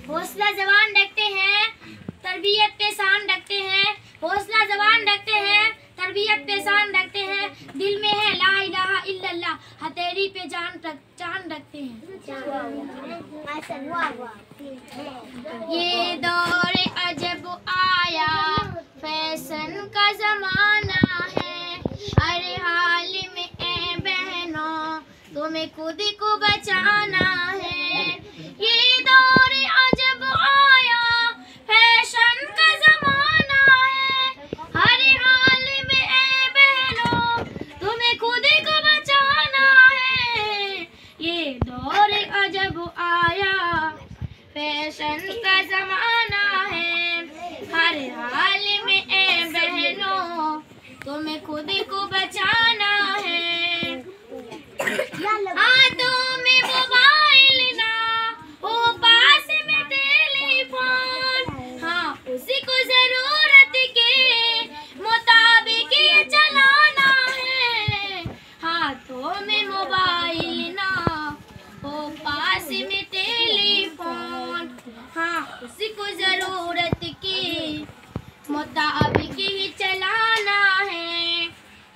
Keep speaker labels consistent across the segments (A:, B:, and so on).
A: हौसला जवान रखते हैं, तरबियत पे शान रखते हैं। हौसला जवान रखते हैं, तरबियत पे शान रखते हैं। दिल में है ला इलाहा इल्लल्लाह, हथेली पे जान रखते हैं। ये दौर अजब आया, फैशन का जमाना है। हर हाल में ए बहनों, तुम्हें खुद को बचाना है। ये दौर अजब आया, फैशन का जमाना है। हर हाल में ए बहनों, तुम्हें खुद को बचाना है। ये दौर अजब आया, फैशन का जमाना है। हर हाल में ए बहनों, तुम्हें खुद को बचाना है। हाथों में मोबाइल ना हो, पास में टेलीफोन, हाँ उसी को जरूरत के मुताबिक ये चलाना है। हाथों में मोबाइल ना हो, पास में टेलीफोन, हाँ उसी को जरूरत के मुताबिक ही चलाना है।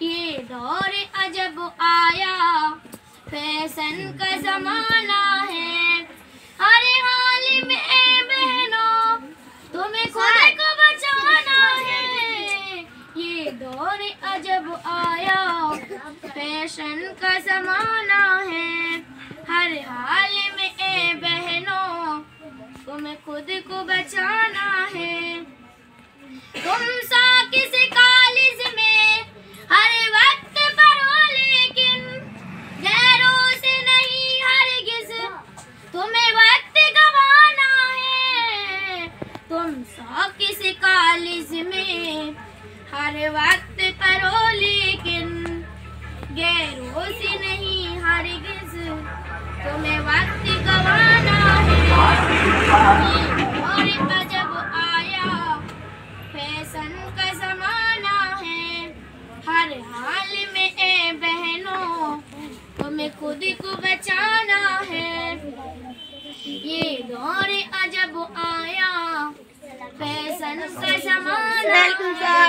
A: ये दौर अजब आया, फैशन का जमाना है। हर हाल में ए बहनों, तुम्हें खुद को बचाना है। ये दौर अजब आया, फैशन का जमाना है। हर हाल में ए बहनों, तुम्हें खुद को बचाना है। तुम सा किसी कॉलेज में हर वक्त पढ़ो, लेकिन गैरों से नहीं हरगिज़ तुम्हें वक्त गंवाना है। तुम सा किसी कॉलेज में हर वक्त पढ़ो, लेकिन गैरों से नहीं हरगिज़ तुम्हें वक्त गंवाना है। और अजब आया, फैशन का जमाना है। हर हाल में ए बहनों, तुम्हें खुद को बचाना है। ये दौर अजब आया, फैशन का जमाना है।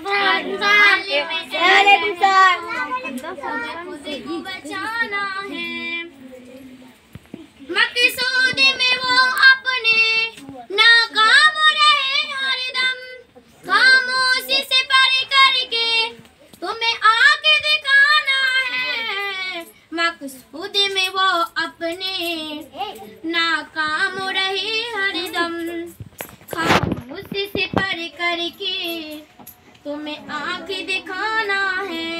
A: हर हाल में ए बहनों, तुम्हें खुद को बचाना है। मकसूद में वो अपने नाकाम रहे हरदम, खामोशी से परे करके तुम्हें आके दिखाना है। मकसूद में वो अपने नाकाम रहे हरदम, खामोशी से परे करके तुम्हें आके दिखाना है।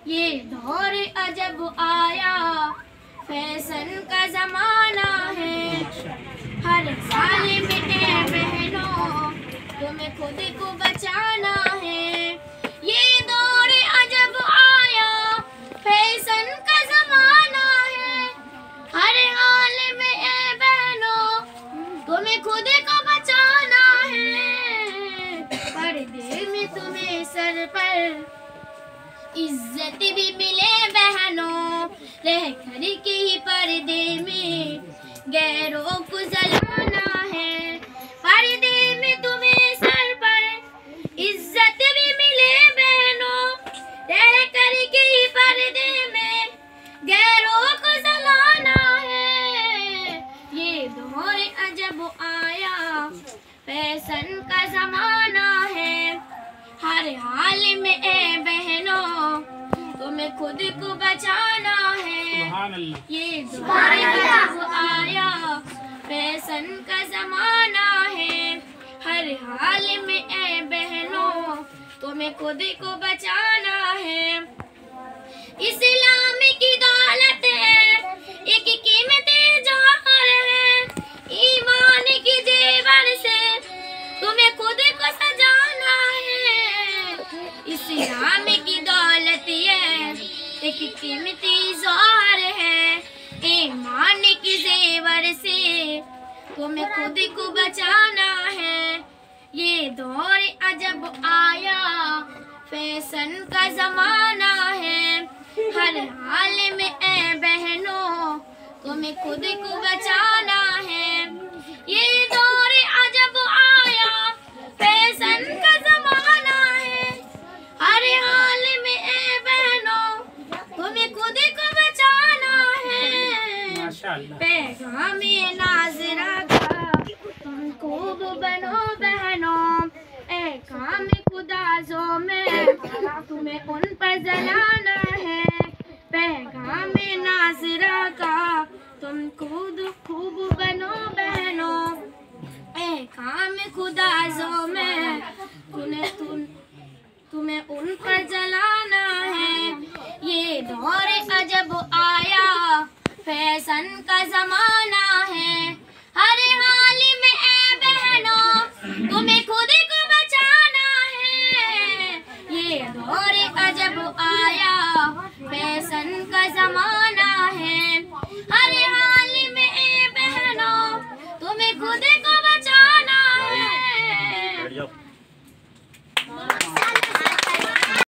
A: ये दौर अजब आया, फैशन का जमाना है। हर साल में ए बहनों, तुम्हें खुद को बचाना है। ये दौर अजब आया, फैशन का जमाना है। हर हाल में ए बहनों, तुम्हें खुद को बचाना है। पर्दे में तुम्हें सर पर इज्जत भी मिले बहनों, रह कर के ही पर्दे में गैरों को जलाना है। पर्दे में तुम्हें सर पर इज्जत भी मिले बहनों, रह कर के ही पर्दे में गैरों को जलाना है। ये दौर अजब आया, फैशन का जमाना है। हर हाल में ए बहनों, तुम्हें खुद को बचाना है। ये दौर अजब आया, फैशन का जमाना है। हर हाल में ए बहनों, तुम्हें खुद को बचाना है। इस्लाम की दौलत है, एक कीमती जौहर है। ईमान की जेवर से तुम्हें खुद को सजाना है। इस्लाम की दौलत है, एक कीमती जौहर है। ईमान की जेवर से तुम्हें खुद को बचाना है। ये दौर अजब आया, फैशन का जमाना है। हर हाल में ए बहनों तुम्हें खुद को बचाना है। ये दौर अजब आया, फैशन का ज़माना है। हर हाल में ए बहनों तुम्हें खुद को बचाना है। पैगामे नाज़िरा का तुम खूब बनो बहनों, ए काम खुदा जो में तुम्हें उन पर जलाना है। पैगामे नाज़िरा का तुम खुद खूब बनो बहनों, ए काम खुदा जो में तुम्हें उन पर जलाना है। ये दौर अजब आया, फैशन का ज़माना है। हर हाल में ए बहनों तुम्हें खुद को बचाना है। ये दौर अजब आया, फैशन का ज़माना है। हर हाल में ए बहनों तुम्हें खुद को बचाना है।